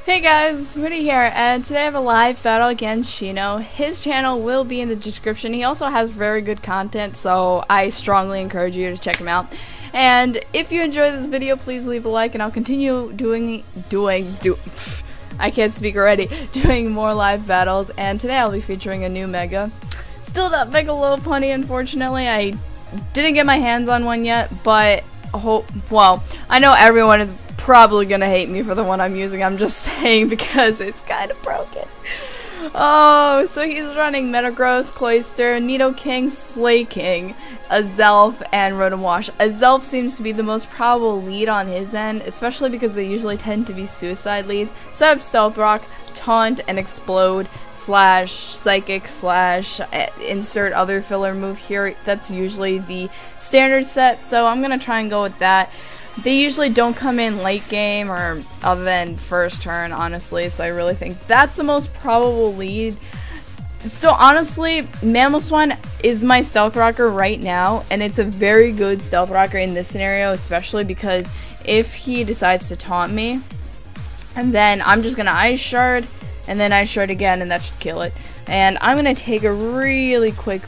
Hey guys, it's Moody here, and today I have a live battle against Shino. His channel will be in the description. He also has very good content, so I strongly encourage you to check him out. And if you enjoy this video, please leave a like, and I'll continue doing I can't speak already, doing more live battles. And today I'll be featuring a new Mega. Still not Mega Lopunny, unfortunately. I didn't get my hands on one yet, but well, I know everyone is probably gonna hate me for the one I'm using. I'm just saying because it's kind of broken. Oh, so he's running Metagross, Cloyster, Nidoking, Slaking, Azelf, and Rotom Wash. Azelf seems to be the most probable lead on his end, especially because they usually tend to be suicide leads. Set up Stealth Rock, Taunt, and Explode, slash Psychic, slash insert other filler move here. That's usually the standard set, so I'm gonna try and go with that. They usually don't come in late game or other than first turn, honestly, so I really think that's the most probable lead. So honestly, Mamoswine is my Stealth Rocker right now, and it's a very good Stealth Rocker in this scenario, especially because if he decides to taunt me, and then I'm just gonna Ice Shard, and then Ice Shard again, and that should kill it. And I'm gonna take a really quick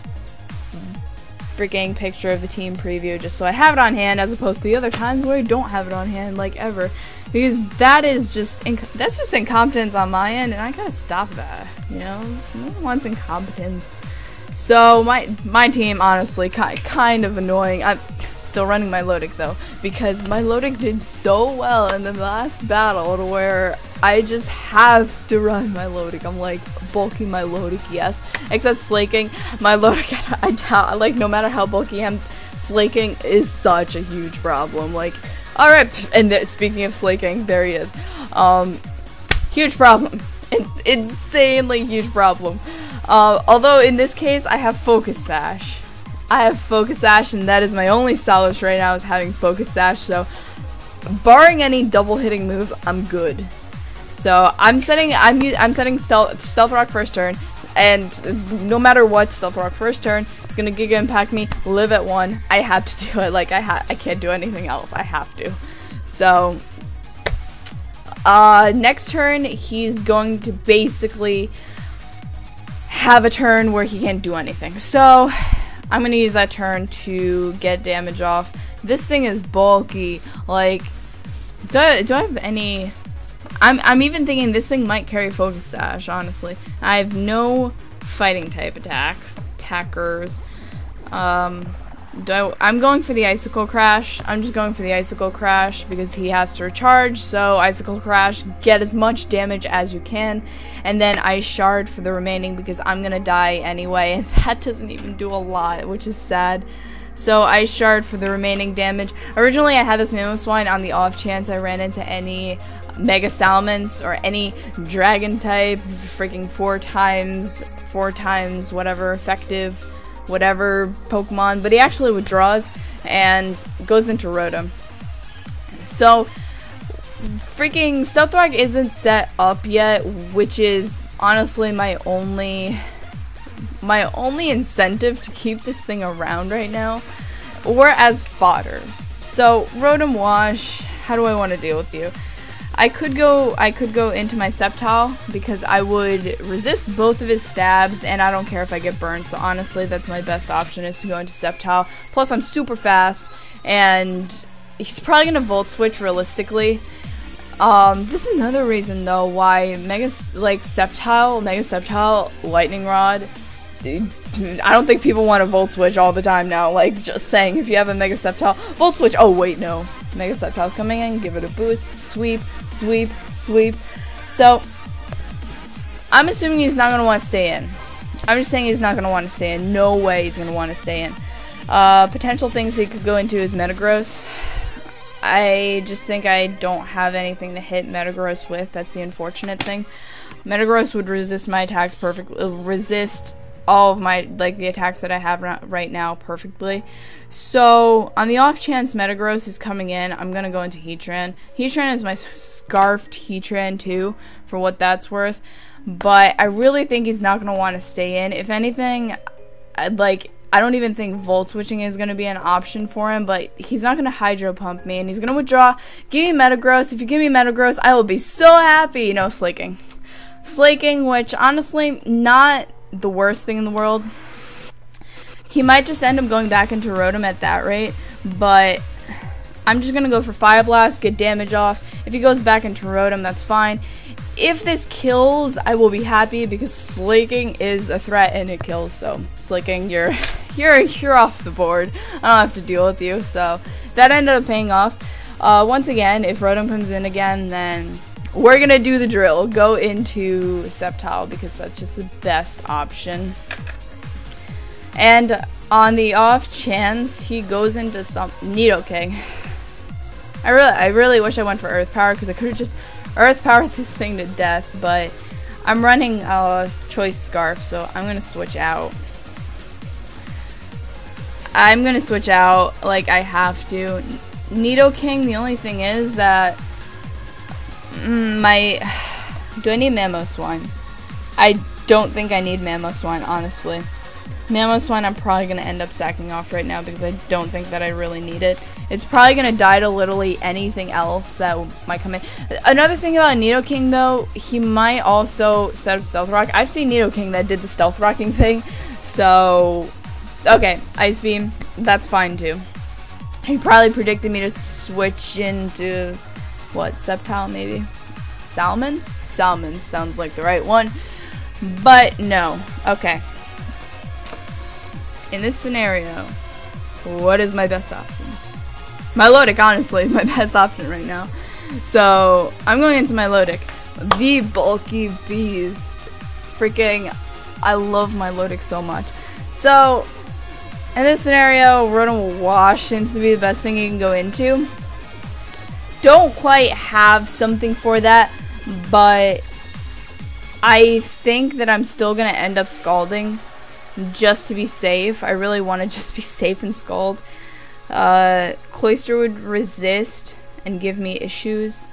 freaking picture of the team preview just so I have it on hand, as opposed to the other times where I don't have it on hand, like ever, because that is just that's just incompetence on my end, and I gotta stop that. You know, no one wants incompetence. So my team, honestly, kind of annoying. I'm still running my Lodic though, because my Lodic did so well in the last battle to where I just have to run my Lodic. I'm like bulking my Lodic, yes, except Slaking. My Lodic, I doubt, like, no matter how bulky I am, Slaking is such a huge problem. Like, alright, and speaking of Slaking, there he is. Huge problem. Insanely huge problem. Although in this case, I have Focus Sash. I have Focus Sash, and that is my only solace right now, is having Focus Sash, so barring any double hitting moves, I'm good. So I'm setting Stealth Rock first turn, and no matter what, Stealth Rock first turn, it's gonna Giga Impact me, live at 1. I have to do it. Like, I can't do anything else. I have to. So next turn, he's going to basically have a turn where he can't do anything. So I'm gonna use that turn to get damage off. This thing is bulky. Like, do I have any? I'm even thinking this thing might carry Focus Sash, honestly. I have no fighting type attackers. I'm going for the Icicle Crash. I'm just going for the Icicle Crash because he has to recharge, so Icicle Crash, get as much damage as you can, and then Ice Shard for the remaining because I'm gonna die anyway, and that doesn't even do a lot, which is sad. So Ice Shard for the remaining damage. Originally I had this Mamoswine on the off chance I ran into any Mega Salamence or any Dragon type, freaking four times whatever effective whatever Pokemon, but he actually withdraws and goes into Rotom. So freaking Stealth Rock isn't set up yet, which is honestly my only incentive to keep this thing around right now, or as fodder. So Rotom Wash, how do I want to deal with you? I could go into my Sceptile because I would resist both of his stabs, and I don't care if I get burned. So honestly, that's my best option, is to go into Sceptile. Plus, I'm super fast, and he's probably gonna Volt Switch realistically. This is another reason though why Mega Sceptile, Lightning Rod. Dude, I don't think people want to Volt Switch all the time now. Like, just saying, if you have a Mega Sceptile, Volt Switch. Oh wait, no. Mega Sceptile's coming in, give it a boost, sweep, sweep, sweep. So, I'm assuming he's not going to want to stay in. I'm just saying he's not going to want to stay in. No way he's going to want to stay in. Potential things he could go into is Metagross. I just think I don't have anything to hit Metagross with. That's the unfortunate thing. Metagross would resist my attacks perfectly, resist all of my, like, the attacks that I have right now perfectly. So on the off chance Metagross is coming in, I'm gonna go into Heatran. Heatran is my scarfed Heatran too, for what that's worth, but I really think he's not gonna want to stay in. If anything, I don't even think volt switching is going to be an option for him, but he's not going to hydro pump me, and he's going to withdraw. Give me Metagross. If you give me Metagross, I will be so happy. No, Slaking. Slaking, which honestly, not the worst thing in the world. He might just end up going back into Rotom at that rate, but I'm just going to go for Fire Blast, get damage off. If he goes back into Rotom, that's fine. If this kills, I will be happy because Slaking is a threat and it kills. So Slaking, you're off the board. I don't have to deal with you. So that ended up paying off. Once again, if Rotom comes in again, then we're gonna do the drill. Go into Sceptile because that's just the best option. And on the off chance he goes into some Nidoking, I really wish I went for Earth Power because I could have just Earth Power this thing to death, but I'm running Choice Scarf, so I'm gonna switch out. I'm gonna switch out like I have to. Nidoking, the only thing is that do I need Mamoswine? I don't think I need Mamoswine, honestly. Mamoswine I'm probably going to end up sacking off right now because I don't think that I really need it. It's probably going to die to literally anything else that might come in. Another thing about Nidoking though, he might also set up Stealth Rock. I've seen Nidoking that did the Stealth Rocking thing, so okay, Ice Beam, that's fine too. He probably predicted me to switch into, what, Sceptile maybe? Salamence? Salamence sounds like the right one, but no. Okay. In this scenario, what is my best option? Milotic, honestly, is my best option right now. So, I'm going into Milotic. The bulky beast. Freaking, I love Milotic so much. So, in this scenario, Rotom Wash seems to be the best thing you can go into. Don't quite have something for that, but I think that I'm still going to end up Scalding. Just to be safe. I really want to just be safe and Scald. Cloyster would resist and give me issues.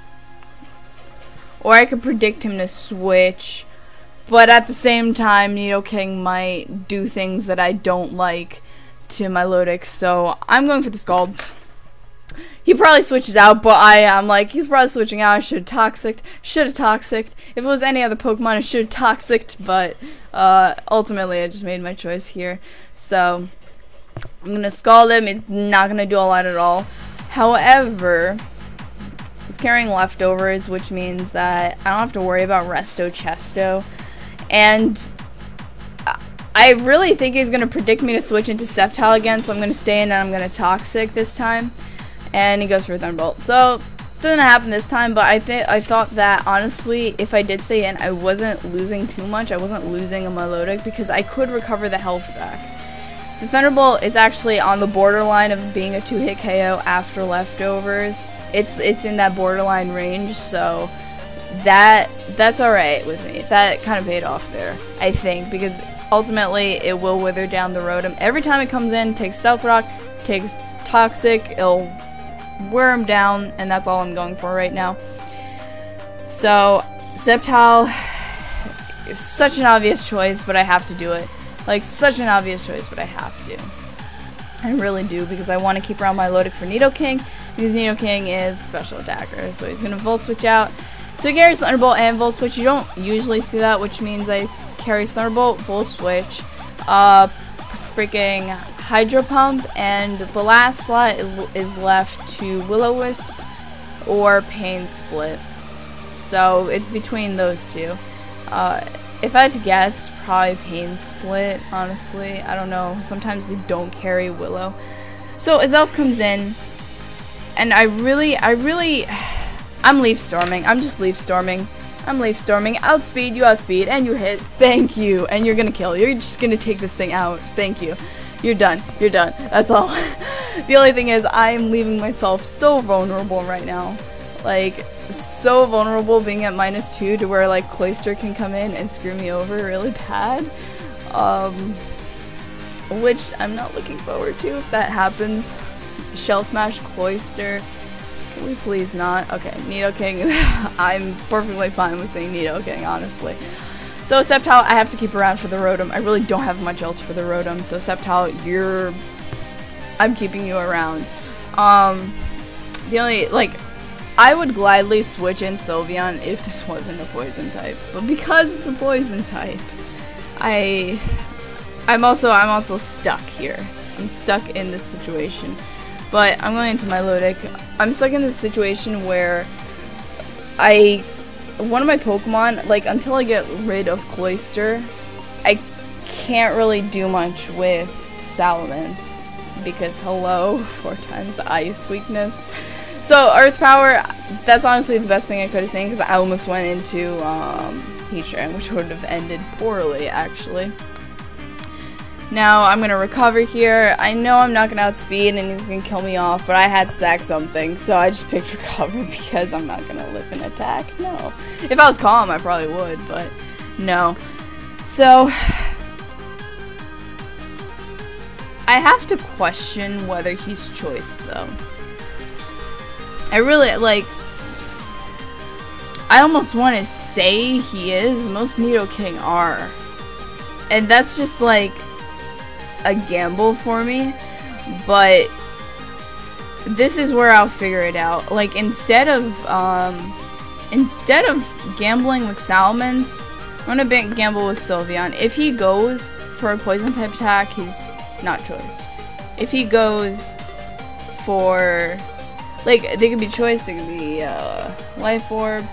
Or I could predict him to switch. But at the same time, Nidoking might do things that I don't like to Milotic. So I'm going for the Scald. He probably switches out, but I'm like, he's probably switching out. I should have Toxiced. Should have Toxiced. If it was any other Pokemon, I should have Toxiced, but ultimately I just made my choice here. So I'm gonna Scald him. It's not gonna do a lot at all. However, he's carrying leftovers, which means that I don't have to worry about Resto Chesto. And I really think he's gonna predict me to switch into Sceptile again, so I'm gonna stay in and I'm gonna Toxic this time. And he goes for a Thunderbolt. So, it doesn't happen this time, but I thought that, honestly, if I did stay in, I wasn't losing too much. I wasn't losing a Milotic because I could recover the health back. The Thunderbolt is actually on the borderline of being a 2-hit KO after leftovers. It's in that borderline range, so that's alright with me. That kind of paid off there, I think, because ultimately it will wither down the Rotom. Every time it comes in, takes Stealth Rock, takes Toxic, it'll wear him down, and that's all I'm going for right now. So, Sceptile is such an obvious choice, but I have to do it. Like, such an obvious choice, but I have to. I really do, because I want to keep around Milotic for Nidoking, because Nidoking is special attacker, so he's going to Volt Switch out. So he carries Thunderbolt and Volt Switch. You don't usually see that, which means I carry Thunderbolt, Volt Switch, freaking Hydro Pump, and the last slot is left to Will-O-Wisp or Pain Split. So it's between those two. If I had to guess, probably Pain Split, honestly. I don't know. Sometimes they don't carry Willow. So Azelf comes in, and I'm Leaf Storming. I'm just Leaf Storming. I'm Leaf Storming. Outspeed, you outspeed, and you hit. Thank you. And you're gonna kill. You're just gonna take this thing out. Thank you. You're done. You're done. That's all. The only thing is, I am leaving myself so vulnerable right now. Like, so vulnerable being at -2 to where, like, Cloyster can come in and screw me over really bad. Which I'm not looking forward to if that happens. Shell Smash Cloyster. Can we please not? Okay, Nidoking. I'm perfectly fine with saying Nidoking, honestly. So Sceptile, I have to keep around for the Rotom. I really don't have much else for the Rotom. So Sceptile, I'm keeping you around. The only, like, I would gladly switch in Sylveon if this wasn't a poison type. But because it's a poison type, I'm also stuck here. I'm stuck in this situation. But I'm going into my low deck. I'm stuck in this situation where one of my Pokemon, like, until I get rid of Cloyster, I can't really do much with Salamence. Because, hello, 4 times Ice weakness. So, Earth Power, that's honestly the best thing I could have seen, because I almost went into Heatran, which would have ended poorly, actually. Now, I'm going to recover here. I know I'm not going to outspeed, and he's going to kill me off, but I had to sack something, so I just picked recover because I'm not going to live an attack. No. If I was calm, I probably would, but no. So, I have to question whether he's choice, though. I really, like, I almost want to say he is. Most Nidoking are. And that's just, like, a gamble for me. But this is where I'll figure it out. Like, instead of gambling with Salamence, I'm gonna gamble with Sylveon. If he goes for a poison type attack, he's not choice. If he goes for, like, they could be choice, they could be life orb.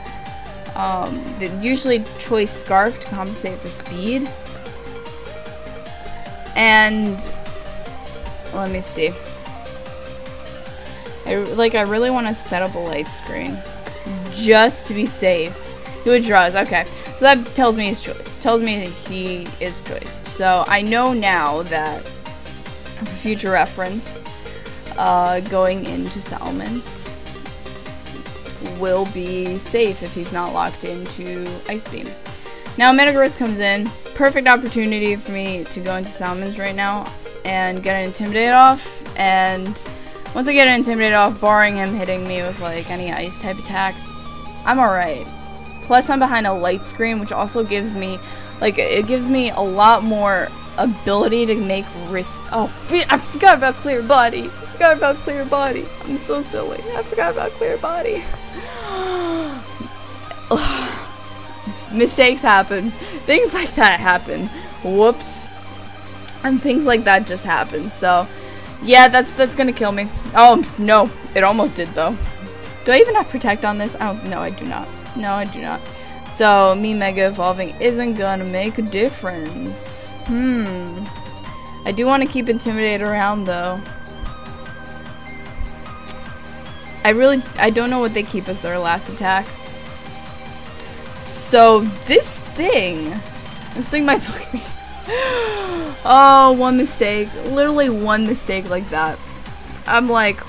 They usually choice scarf to compensate for speed. And let me see. I really want to set up a light screen just to be safe. He withdraws. Okay, so that tells me he's choice. Tells me he is choice. So I know now that, for future reference, going into Salamence will be safe if he's not locked into Ice Beam. Now Metagross comes in. Perfect opportunity for me to go into Salamence right now and get an Intimidate off. And once I get an Intimidate off, barring him hitting me with, like, any ice type attack, I'm alright. Plus I'm behind a light screen, which also gives me, like, it gives me a lot more ability to make risk. Oh, I forgot about Clear Body. I forgot about Clear Body. I'm so silly. I forgot about Clear Body. Mistakes happen. Things like that happen. Whoops. And things like that just happen. So, yeah, that's gonna kill me. Oh, no. It almost did, though. Do I even have Protect on this? Oh, no, I do not. No, I do not. So, me Mega Evolving isn't gonna make a difference. I do want to keep Intimidate around, though. I don't know what they keep as their last attack. So, this thing might swing me. Oh, one mistake. Literally one mistake like that. I'm like,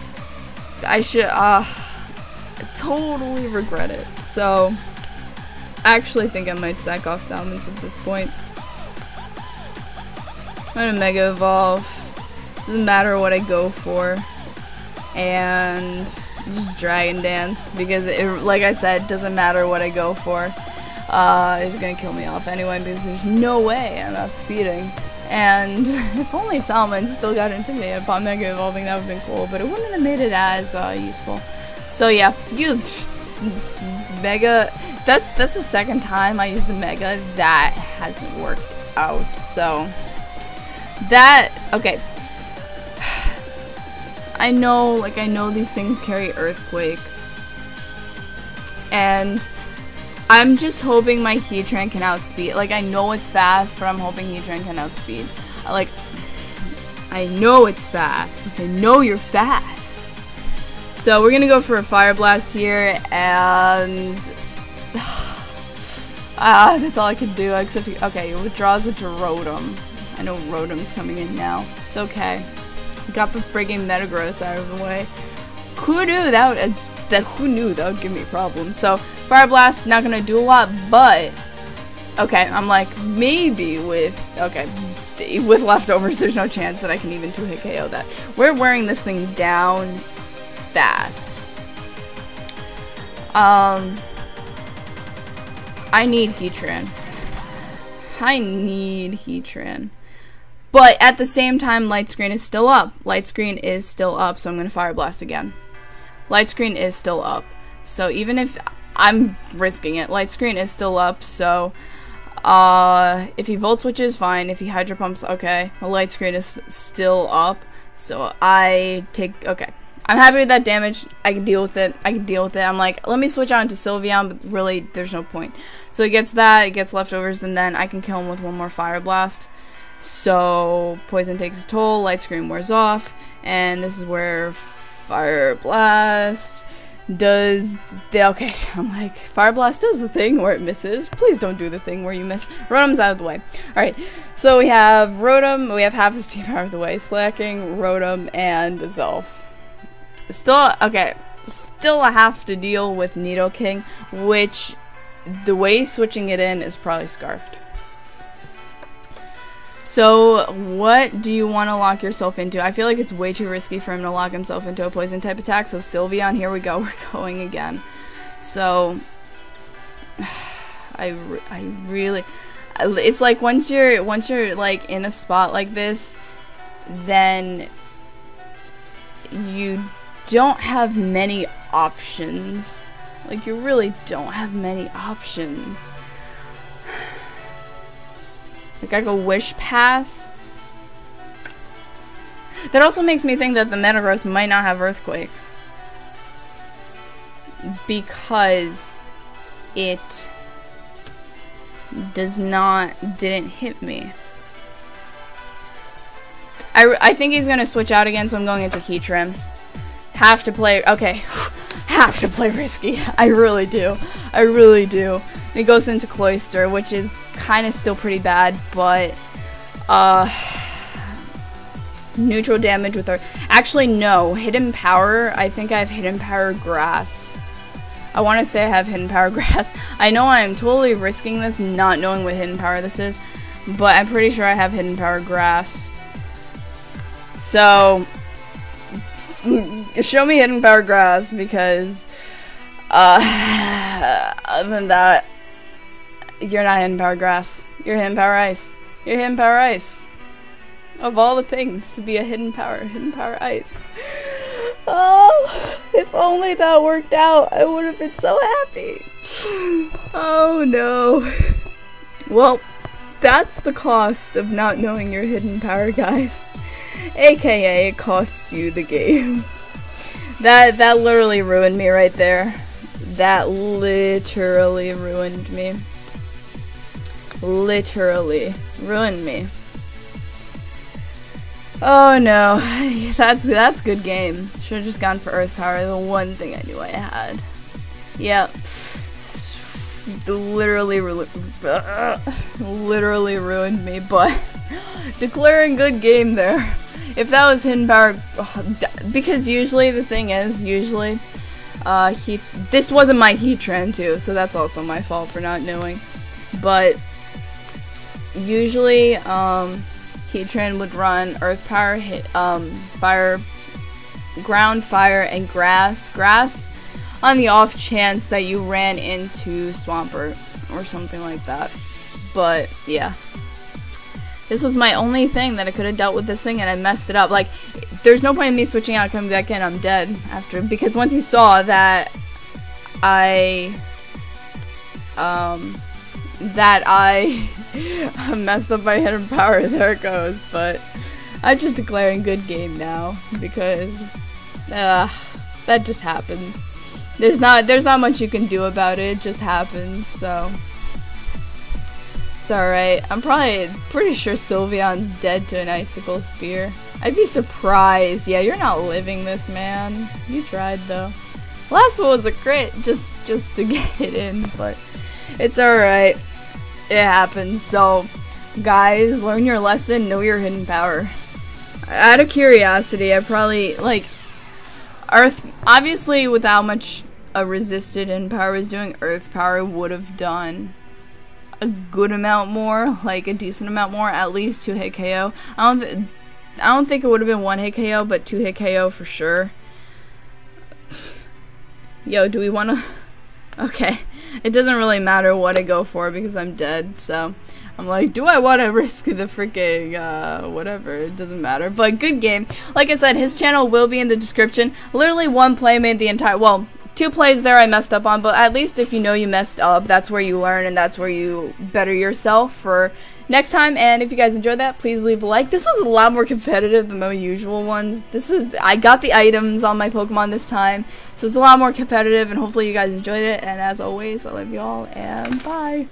I should, totally regret it. So, I actually think I might sack off Salamence at this point. I'm gonna Mega Evolve. Doesn't matter what I go for. And just Dragon Dance, because it, like I said, doesn't matter what I go for. It's gonna kill me off anyway, because there's no way I'm not speeding. And if only Salamence still got intimidated upon Mega Evolving, that would've been cool, but it wouldn't have made it as useful. So yeah, Mega. That's the second time I used the Mega that hasn't worked out. So that, okay. I know these things carry Earthquake. And I'm just hoping my Heatran can outspeed. Like, I know it's fast, but I'm hoping Heatran can outspeed. Like, I know it's fast. Like, I know you're fast. So we're gonna go for a Fire Blast here, and that's all I can do. Except, okay, it withdraws it to Rotom. I know Rotom's coming in now. It's okay. Got the friggin' Metagross out of the way. Who knew that would give me problems? So Fire Blast, not gonna do a lot, but okay, I'm like, maybe with leftovers, there's no chance that I can even 2-hit KO that. We're wearing this thing down fast. I need Heatran. I need Heatran. But at the same time, light screen is still up. Light screen is still up, so I'm going to Fire Blast again. Light screen is still up. So even if I'm risking it, light screen is still up, so if he Volt Switches, fine. If he Hydro Pumps, okay. The light screen is still up, so I take, okay. I'm happy with that damage. I can deal with it. I'm like, let me switch on to Sylveon, but really, there's no point. So he gets that, it gets leftovers, and then I can kill him with one more Fire Blast. So poison takes a toll, light screen wears off, and this is where Fire Blast does the, okay, I'm like, Fire Blast does the thing where it misses. Please don't do the thing where you miss. Rotom's out of the way. Alright, so we have Rotom, we have half his team out of the way. Slacking, Rotom, and Zelf. Still, okay, still have to deal with Nidoking, which the way switching it in is probably Scarfed. So, what do you want to lock yourself into? I feel like it's way too risky for him to lock himself into a poison type attack. So, Sylveon, here we go. We're going again. So, I really, it's like once you're like in a spot like this, then you don't have many options. Like, you really don't have many options. Like, I go Wish Pass. That also makes me think that the Metagross might not have Earthquake. Because it didn't hit me. I think he's gonna switch out again, so I'm going into Heatran. Have to play, okay. Have to play risky. I really do. I really do. And he goes into Cloyster, which is kind of still pretty bad, but neutral damage with her. Actually, no. Hidden Power. I think I have Hidden Power Grass. I want to say I have Hidden Power Grass. I know I'm totally risking this, not knowing what Hidden Power this is, but I'm pretty sure I have Hidden Power Grass. So, show me Hidden Power Grass, because other than that, you're not Hidden Power Grass. You're Hidden Power Ice. You're Hidden Power Ice. Of all the things to be a Hidden Power Ice. Oh, if only that worked out, I would have been so happy. Oh no. Well, that's the cost of not knowing your hidden power, guys. AKA, it costs you the game. That literally ruined me right there. That literally ruined me. Literally ruined me. Oh no, that's good game. Should have just gone for Earth Power, the one thing I knew I had. Yep. Literally ruined me, but declaring good game there. If that was Hidden Power, because usually the thing is, this wasn't my Heatran too, so that's also my fault for not knowing. But usually, Heatran would run Earth Power, Fire, Ground, Fire, and Grass. Grass on the off chance that you ran into Swampert or something like that. But yeah, this was my only thing that I could have dealt with this thing, and I messed it up. Like, there's no point in me switching out, coming back in. I'm dead after, because once he saw that I messed up my hidden power, there it goes. But I'm just declaring good game now, because that just happens. There's not much you can do about it. It just happens. So it's alright. I'm pretty sure Sylveon's dead to an Icicle Spear. I'd be surprised. Yeah, you're not living this, man. You tried though. Last one was a crit, just to get it in, but it's alright. It happens. So, guys, learn your lesson. Know your hidden power. Out of curiosity, I probably, like, Earth, obviously with how much a resisted hidden power was doing, Earth Power would have done a good amount more, like a decent amount more, at least 2 hit KO. I don't think it would have been 1 hit KO, but 2 hit KO for sure. Yo, do we want to? Okay, it doesn't really matter what I go for because I'm dead, so I'm like, do I want to risk the freaking, whatever, it doesn't matter. But good game. Like I said, his channel will be in the description. Literally one play made the entire, well, 2 plays there I messed up on, but at least if you know you messed up, that's where you learn and that's where you better yourself for next time. And if you guys enjoyed that, please leave a like. This was a lot more competitive than my usual ones. I got the items on my Pokemon this time, so it's a lot more competitive, and hopefully you guys enjoyed it. And as always, I love you all, and bye.